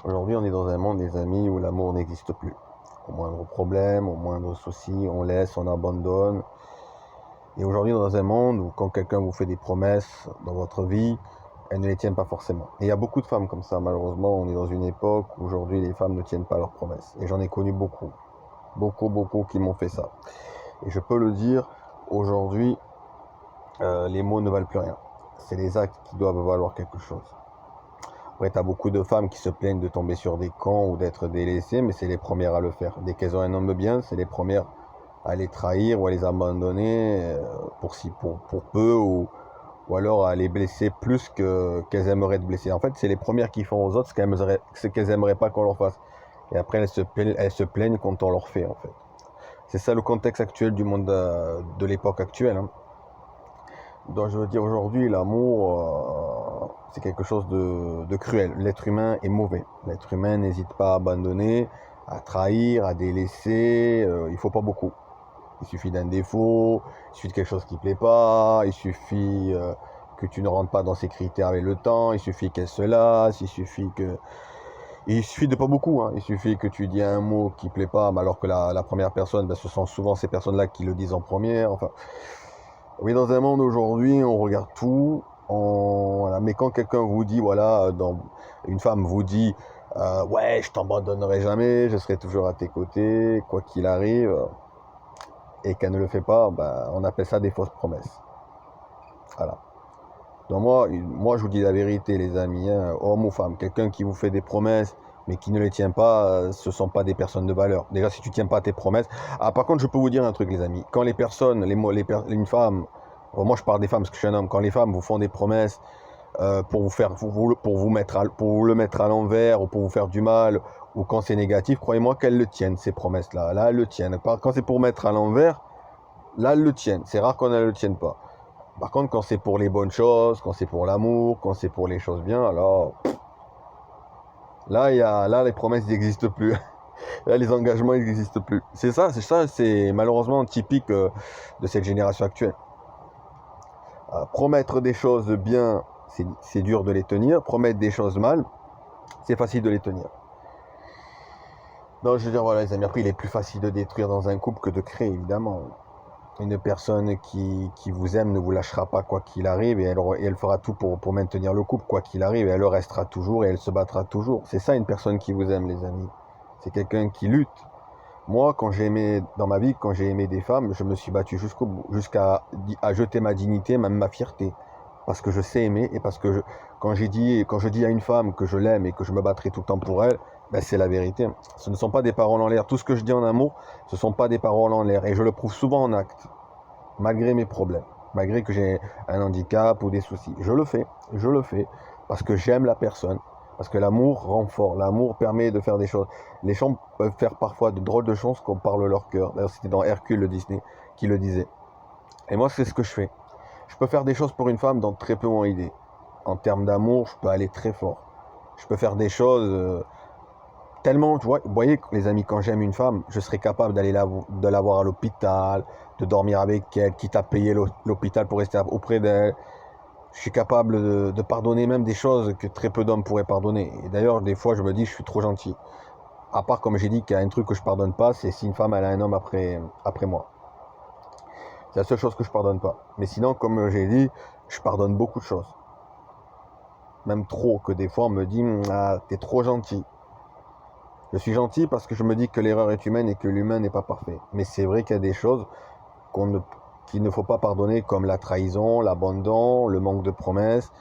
Aujourd'hui, on est dans un monde, des amis, où l'amour n'existe plus. Au moindre problème, au moindre souci, on laisse, on abandonne. Et aujourd'hui, dans un monde où quand quelqu'un vous fait des promesses dans votre vie, elles ne les tiennent pas forcément. Et il y a beaucoup de femmes comme ça, malheureusement. On est dans une époque où aujourd'hui, les femmes ne tiennent pas leurs promesses. Et j'en ai connu beaucoup. Beaucoup, beaucoup qui m'ont fait ça. Et je peux le dire, aujourd'hui, les mots ne valent plus rien. C'est les actes qui doivent valoir quelque chose. Ouais, t'as beaucoup de femmes qui se plaignent de tomber sur des cons ou d'être délaissées, mais c'est les premières à le faire. Dès qu'elles ont un homme bien, c'est les premières à les trahir ou à les abandonner pour peu ou alors à les blesser plus qu'elles aimeraient être blessées. En fait, c'est les premières qui font aux autres ce qu'elles aimeraient pas qu'on leur fasse. Et après, elles se plaignent quand on leur fait, en fait. C'est ça le contexte actuel du monde de l'époque actuelle, hein. Donc je veux dire aujourd'hui, l'amour, c'est quelque chose de cruel. L'être humain est mauvais. L'être humain n'hésite pas à abandonner, à trahir, à délaisser. Il faut pas beaucoup. Il suffit d'un défaut, il suffit de quelque chose qui plaît pas, il suffit que tu ne rentres pas dans ses critères avec le temps, il suffit qu'elle se lasse, il suffit de pas beaucoup, hein. Il suffit que tu dis un mot qui plaît pas, alors que la première personne, ben, ce sont souvent ces personnes-là qui le disent en première. Enfin, oui, dans un monde aujourd'hui, on regarde tout. Voilà. Mais quand quelqu'un vous dit, voilà, une femme vous dit, ouais, je t'abandonnerai jamais, je serai toujours à tes côtés, quoi qu'il arrive, et qu'elle ne le fait pas, ben, on appelle ça des fausses promesses. Voilà. Donc moi, je vous dis la vérité, les amis, hein, homme ou femme, quelqu'un qui vous fait des promesses, mais qui ne les tient pas, ce ne sont pas des personnes de valeur. Déjà, si tu ne tiens pas tes promesses. Ah, par contre, je peux vous dire un truc, les amis. Quand les personnes, une femme, bon, moi je parle des femmes parce que je suis un homme, quand les femmes vous font des promesses pour vous le mettre à l'envers ou pour vous faire du mal, ou quand c'est négatif, croyez-moi qu'elles le tiennent, ces promesses-là. Là, elles le tiennent. Quand c'est pour mettre à l'envers, là, elles le tiennent. C'est rare qu'on ne le tienne pas. Par contre, quand c'est pour les bonnes choses, quand c'est pour l'amour, quand c'est pour les choses bien, alors là, les promesses n'existent plus. Là, les engagements n'existent plus. C'est malheureusement typique de cette génération actuelle. Promettre des choses bien, c'est dur de les tenir. Promettre des choses mal, c'est facile de les tenir. Donc, je veux dire, voilà, les amis, après, il est plus facile de détruire dans un couple que de créer, évidemment. Une personne qui vous aime ne vous lâchera pas quoi qu'il arrive et elle fera tout pour maintenir le couple quoi qu'il arrive et elle restera toujours et elle se battra toujours. C'est ça une personne qui vous aime, les amis. C'est quelqu'un qui lutte. Moi, dans ma vie, quand j'ai aimé des femmes, je me suis battu jusqu'au bout, jusqu'à jeter ma dignité, même ma fierté. Parce que je sais aimer et parce que quand je dis à une femme que je l'aime et que je me battrai tout le temps pour elle, ben c'est la vérité. Ce ne sont pas des paroles en l'air. Tout ce que je dis en amour, ce ne sont pas des paroles en l'air. Et je le prouve souvent en acte, malgré mes problèmes, malgré que j'ai un handicap ou des soucis. Je le fais, parce que j'aime la personne, parce que l'amour rend fort, l'amour permet de faire des choses. Les gens peuvent faire parfois de drôles de choses qu'on parle leur cœur. D'ailleurs, c'était dans Hercule le Disney qui le disait. Et moi, c'est ce que je fais. Je peux faire des choses pour une femme dont très peu ont idée. En termes d'amour, je peux aller très fort. Je peux faire des choses tellement, tu vois, vous voyez, les amis, quand j'aime une femme, je serais capable de la voir à l'hôpital, de dormir avec elle, quitte à payer l'hôpital pour rester auprès d'elle. Je suis capable de pardonner même des choses que très peu d'hommes pourraient pardonner. Et d'ailleurs, des fois, je me dis, je suis trop gentil. À part, comme j'ai dit, qu'il y a un truc que je pardonne pas, c'est si une femme, elle a un homme après moi. C'est la seule chose que je pardonne pas. Mais sinon, comme j'ai dit, je pardonne beaucoup de choses. Même trop, que des fois, on me dit, ah, t'es trop gentil. Je suis gentil parce que je me dis que l'erreur est humaine et que l'humain n'est pas parfait. Mais c'est vrai qu'il y a des choses qu'il ne faut pas pardonner, comme la trahison, l'abandon, le manque de promesses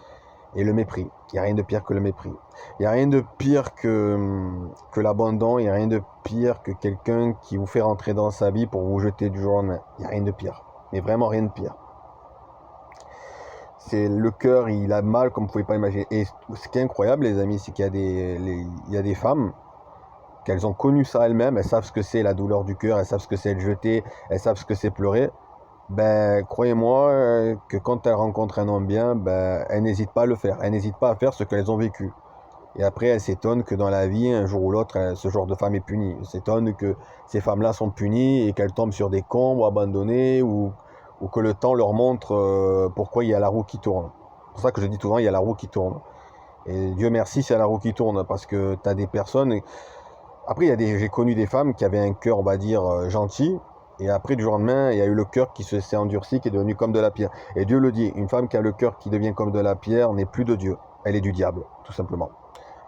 et le mépris. Il n'y a rien de pire que le mépris. Il n'y a rien de pire que l'abandon. Il n'y a rien de pire que quelqu'un qui vous fait rentrer dans sa vie pour vous jeter du jour au lendemain. Il n'y a rien de pire. Mais vraiment rien de pire. C'est le cœur, il a mal comme vous ne pouvez pas imaginer. Et ce qui est incroyable, les amis, c'est qu'il y a des femmes qu'elles ont connu ça elles-mêmes, elles savent ce que c'est la douleur du cœur, elles savent ce que c'est le jeter, elles savent ce que c'est pleurer. Ben, croyez-moi que quand elles rencontrent un homme bien, ben, elles n'hésitent pas à le faire. Elles n'hésitent pas à faire ce qu'elles ont vécu. Et après, elles s'étonnent que dans la vie, un jour ou l'autre, ce genre de femme est punie. Elles s'étonnent que ces femmes-là sont punies et qu'elles tombent sur des cons ou abandonnées ou que le temps leur montre pourquoi il y a la roue qui tourne. C'est pour ça que je dis souvent, il y a la roue qui tourne. Et Dieu merci, c'est la roue qui tourne, parce que tu as des personnes... Après, j'ai connu des femmes qui avaient un cœur, on va dire, gentil, et après, du jour au lendemain, il y a eu le cœur qui s'est endurci, qui est devenu comme de la pierre. Et Dieu le dit, une femme qui a le cœur qui devient comme de la pierre n'est plus de Dieu, elle est du diable, tout simplement.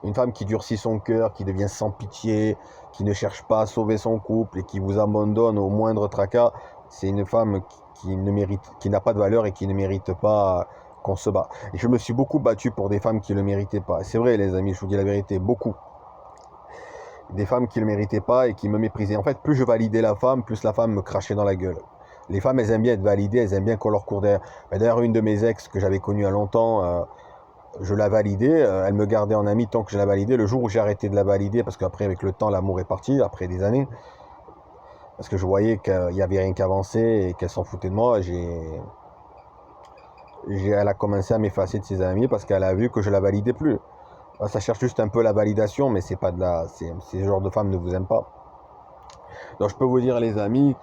Une femme qui durcit son cœur, qui devient sans pitié, qui ne cherche pas à sauver son couple et qui vous abandonne au moindre tracas, c'est une femme qui ne mérite, qui n'a pas de valeur et qui ne mérite pas qu'on se bat. Et je me suis beaucoup battu pour des femmes qui ne le méritaient pas. C'est vrai, les amis, je vous dis la vérité, beaucoup. Des femmes qui ne le méritaient pas et qui me méprisaient. En fait, plus je validais la femme, plus la femme me crachait dans la gueule. Les femmes, elles aiment bien être validées, elles aiment bien qu'on leur court derrière. D'ailleurs, une de mes ex que j'avais connue il y a longtemps, je la validais, elle me gardait en ami tant que je la validais. Le jour où j'ai arrêté de la valider, parce qu'après, avec le temps, l'amour est parti, après des années, parce que je voyais qu'il n'y avait rien qui avançait et qu'elle s'en foutait de moi, elle a commencé à m'effacer de ses amis parce qu'elle a vu que je la validais plus. Ça cherche juste un peu la validation, mais c'est pas de la, ce genre de femme ne vous aime pas. Donc je peux vous dire, les amis,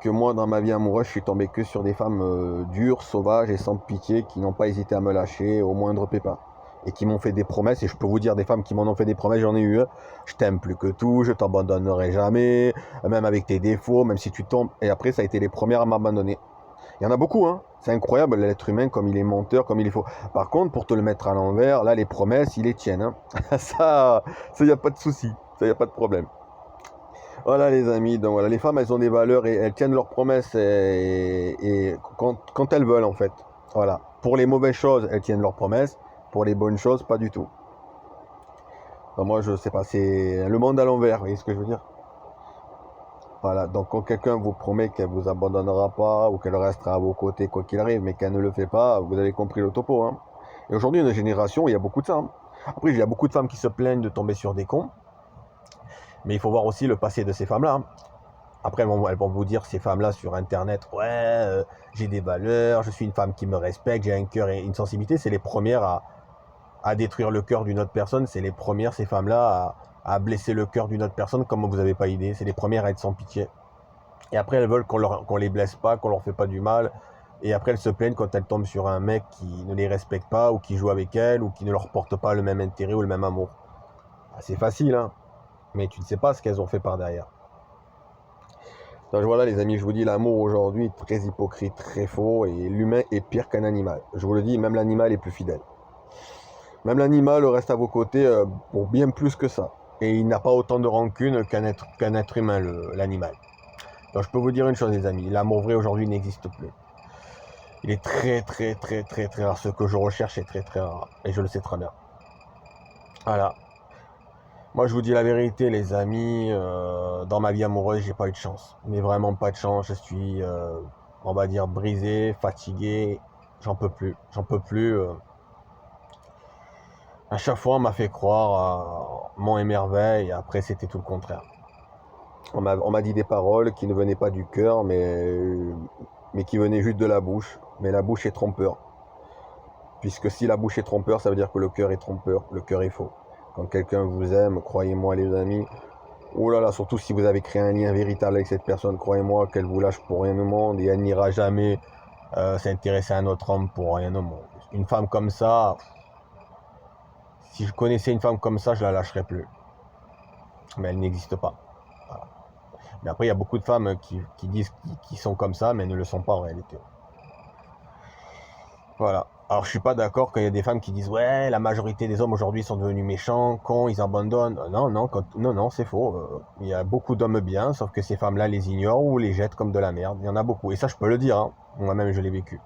que moi, dans ma vie amoureuse, je suis tombé que sur des femmes dures, sauvages et sans pitié, qui n'ont pas hésité à me lâcher au moindre pépin. Et qui m'ont fait des promesses, et je peux vous dire, des femmes qui m'en ont fait des promesses, j'en ai eu. Je t'aime plus que tout, je t'abandonnerai jamais, même avec tes défauts, même si tu tombes. Et après, ça a été les premières à m'abandonner. Il y en a beaucoup, hein. C'est incroyable, l'être humain, comme il est menteur, comme il est faux. Par contre, pour te le mettre à l'envers, là, les promesses, ils les tiennent. Hein. Ça, il n'y a pas de souci, ça, il n'y a pas de problème. Voilà les amis, donc voilà, les femmes elles ont des valeurs et elles tiennent leurs promesses et quand elles veulent en fait. Voilà. Pour les mauvaises choses, elles tiennent leurs promesses, pour les bonnes choses, pas du tout. Donc moi je sais pas, c'est le monde à l'envers, vous voyez ce que je veux dire? Voilà, donc quand quelqu'un vous promet qu'elle vous abandonnera pas ou qu'elle restera à vos côtés quoi qu'il arrive, mais qu'elle ne le fait pas, vous avez compris le topo. Hein. Et aujourd'hui, une génération, il y a beaucoup de ça. Hein. Après, il y a beaucoup de femmes qui se plaignent de tomber sur des cons, mais il faut voir aussi le passé de ces femmes-là. Hein. Après, elles vont vous dire, ces femmes-là, sur Internet, ouais, j'ai des valeurs, je suis une femme qui me respecte, j'ai un cœur et une sensibilité. C'est les premières à détruire le cœur d'une autre personne. C'est les premières, ces femmes-là, à blesser le cœur d'une autre personne, comme vous n'avez pas idée. C'est les premières à être sans pitié. Et après, elles veulent qu'on les blesse pas, qu'on leur fait pas du mal. Et après, elles se plaignent quand elles tombent sur un mec qui ne les respecte pas, ou qui joue avec elles, ou qui ne leur porte pas le même intérêt ou le même amour. C'est facile, hein, mais tu ne sais pas ce qu'elles ont fait par derrière. Donc voilà les amis, je vous dis, l'amour aujourd'hui est très hypocrite, très faux, et l'humain est pire qu'un animal. Je vous le dis, même l'animal est plus fidèle. Même l'animal reste à vos côtés pour bien plus que ça. Et il n'a pas autant de rancune qu'un être humain, l'animal. Donc je peux vous dire une chose les amis, l'amour vrai aujourd'hui n'existe plus. Il est très très très très très rare. Ce que je recherche est très très rare. Et je le sais très bien. Voilà. Moi, je vous dis la vérité, les amis, dans ma vie amoureuse, j'ai pas eu de chance. Mais vraiment pas de chance. Je suis, on va dire, brisé, fatigué. J'en peux plus. J'en peux plus. À chaque fois, on m'a fait croire à mon émerveil. Et après, c'était tout le contraire. On m'a dit des paroles qui ne venaient pas du cœur, mais qui venaient juste de la bouche. Mais la bouche est trompeur. Puisque si la bouche est trompeur, ça veut dire que le cœur est trompeur. Le cœur est faux. Quand quelqu'un vous aime, croyez-moi les amis, oh là là, surtout si vous avez créé un lien véritable avec cette personne, croyez-moi qu'elle vous lâche pour rien au monde et elle n'ira jamais s'intéresser à un autre homme pour rien au monde. Une femme comme ça, si je connaissais une femme comme ça, je la lâcherais plus. Mais elle n'existe pas. Voilà. Mais après, il y a beaucoup de femmes qui disent qu'ils sont comme ça, mais ne le sont pas en réalité. Voilà. Alors je suis pas d'accord quand il y a des femmes qui disent ouais la majorité des hommes aujourd'hui sont devenus méchants, cons, ils abandonnent. Non, c'est faux. Il y a beaucoup d'hommes bien, sauf que ces femmes-là les ignorent ou les jettent comme de la merde. Il y en a beaucoup et ça je peux le dire. Hein. Moi-même je l'ai vécu.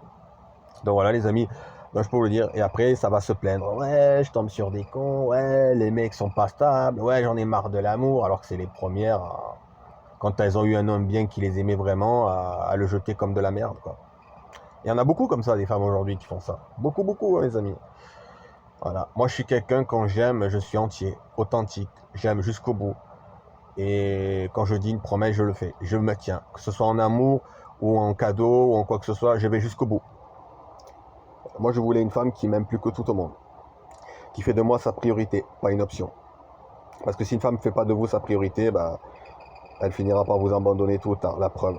Donc voilà les amis, donc, je peux vous le dire. Et après ça va se plaindre. Ouais je tombe sur des cons. Ouais les mecs sont pas stables. Ouais j'en ai marre de l'amour. Alors que c'est les premières quand elles ont eu un homme bien qui les aimait vraiment à le jeter comme de la merde quoi. Il y en a beaucoup comme ça, des femmes aujourd'hui qui font ça. Beaucoup, beaucoup, hein, les amis. Voilà. Moi, je suis quelqu'un, quand j'aime, je suis entier, authentique. J'aime jusqu'au bout. Et quand je dis une promesse, je le fais. Je me tiens. Que ce soit en amour, ou en cadeau, ou en quoi que ce soit, je vais jusqu'au bout. Moi, je voulais une femme qui m'aime plus que tout au monde. Qui fait de moi sa priorité, pas une option. Parce que si une femme ne fait pas de vous sa priorité, bah, elle finira par vous abandonner tôt ou tard. La preuve.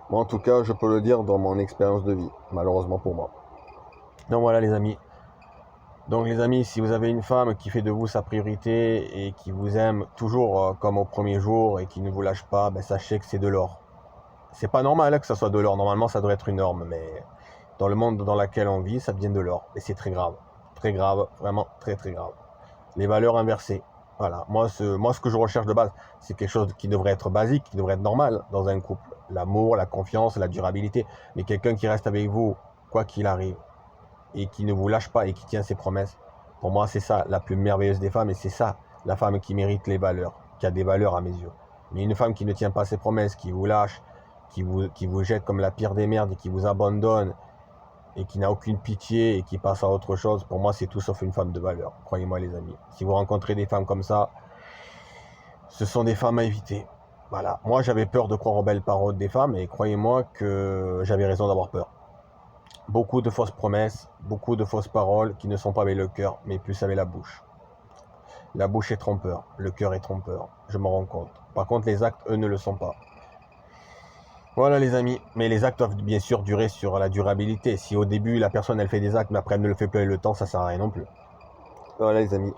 Moi, en tout cas, je peux le dire dans mon expérience de vie, malheureusement pour moi. Donc voilà, les amis. Donc les amis, si vous avez une femme qui fait de vous sa priorité et qui vous aime toujours comme au premier jour et qui ne vous lâche pas, ben, sachez que c'est de l'or. C'est pas normal hein, que ça soit de l'or. Normalement, ça devrait être une norme, mais dans le monde dans lequel on vit, ça devient de l'or. Et c'est très grave. Très grave, vraiment très très grave. Les valeurs inversées. Voilà. Moi, ce que je recherche de base, c'est quelque chose qui devrait être basique, qui devrait être normal dans un couple. L'amour, la confiance, la durabilité. Mais quelqu'un qui reste avec vous, quoi qu'il arrive, et qui ne vous lâche pas et qui tient ses promesses, pour moi, c'est ça la plus merveilleuse des femmes. Et c'est ça, la femme qui mérite les valeurs, qui a des valeurs à mes yeux. Mais une femme qui ne tient pas ses promesses, qui vous lâche, qui vous jette comme la pire des merdes et qui vous abandonne et qui n'a aucune pitié et qui passe à autre chose, pour moi, c'est tout sauf une femme de valeur. Croyez-moi, les amis. Si vous rencontrez des femmes comme ça, ce sont des femmes à éviter. Voilà. Moi, j'avais peur de croire aux belles paroles des femmes et croyez-moi que j'avais raison d'avoir peur. Beaucoup de fausses promesses, beaucoup de fausses paroles qui ne sont pas avec le cœur, mais plus avec la bouche. La bouche est trompeur, le cœur est trompeur, je m'en rends compte. Par contre, les actes, eux, ne le sont pas. Voilà les amis, mais les actes doivent bien sûr durer sur la durabilité. Si au début la personne elle fait des actes mais après elle ne le fait plus avec le temps, ça sert à rien non plus. Voilà les amis.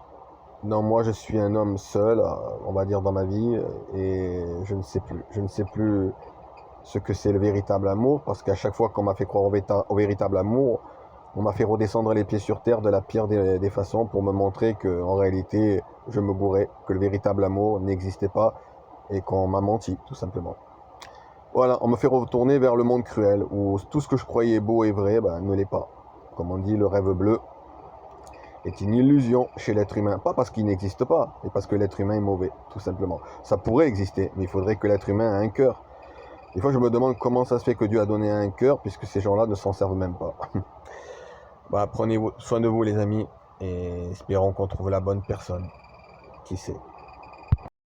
Non, moi je suis un homme seul, on va dire dans ma vie, et je ne sais plus. Je ne sais plus ce que c'est le véritable amour, parce qu'à chaque fois qu'on m'a fait croire au véritable amour, on m'a fait redescendre les pieds sur terre de la pire des façons pour me montrer que en réalité je me bourrais, que le véritable amour n'existait pas et qu'on m'a menti tout simplement. Voilà, on me fait retourner vers le monde cruel, où tout ce que je croyais beau et vrai, ben, ne l'est pas. Comme on dit, le rêve bleu est une illusion chez l'être humain. Pas parce qu'il n'existe pas, mais parce que l'être humain est mauvais, tout simplement. Ça pourrait exister, mais il faudrait que l'être humain ait un cœur. Des fois, je me demande comment ça se fait que Dieu a donné un cœur, puisque ces gens-là ne s'en servent même pas. Bah, prenez soin de vous, les amis, et espérons qu'on trouve la bonne personne. Qui sait?